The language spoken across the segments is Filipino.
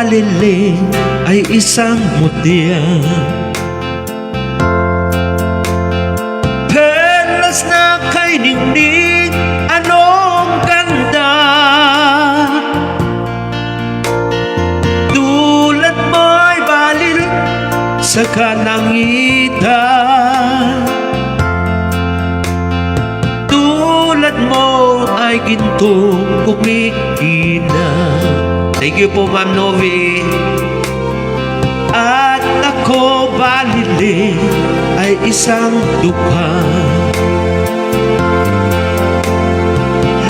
baliling ay isang mutya. Perlas na kay ningning, anong ganda. Tulad mo'y balil sa kalangitan. Tulad mo ay gintong kumikina. Thank you po, Ma'am Novi. At ako baliling ay isang dukha.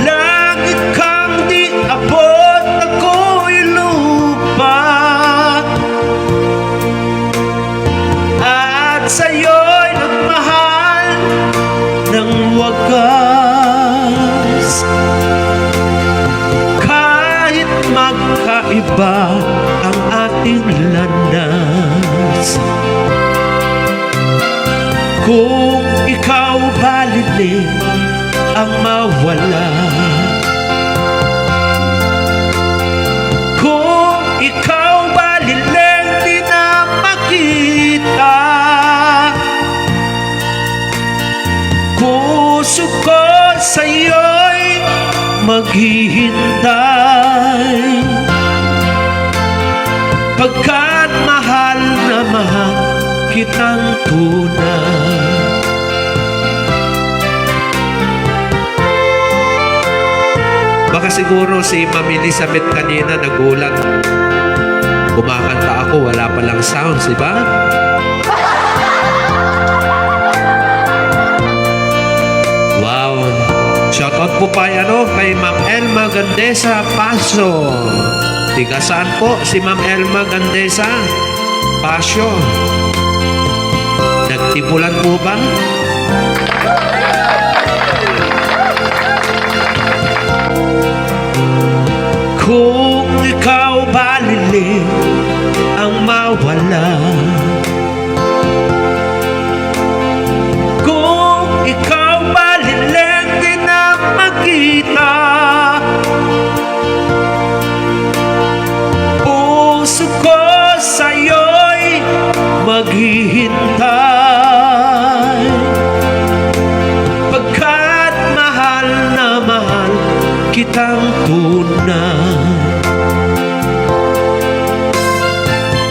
Langit kang di abot, ako'y lupa. At sa'yo'y nagmahal ng wagas. Kahit magkaiba ang ating landas, kung ikaw baliling ang mawala, kung ikaw baliling di na makita, puso ko sa'yo'y maghihintay. Pagkat mahal na mahal kitang tunay. Baka siguro si Ma'am Elizabeth kanina nagulat. Kumakanta ako, wala palang sounds, diba? Wow! Shoutout po pa kay Ma'am Elma Gandesa Paso. Tiga saan po si Ma'am Elma Gandesa Pasyo? Nagtipulan po ba? Kung ikaw baliling ang mawala, kung ikaw baliling di na makita, puso ko sa'yo'y maghihintay. Pagkat mahal na mahal kitang tunay.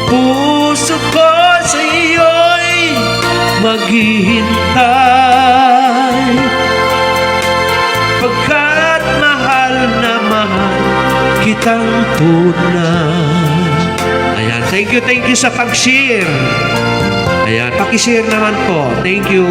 Puso ko sa'yo'y maghihintay. Pagkat mahal na mahal kitang tunay. Ayan, thank you sa pag-share. Ayan, paki-share naman po. Thank you.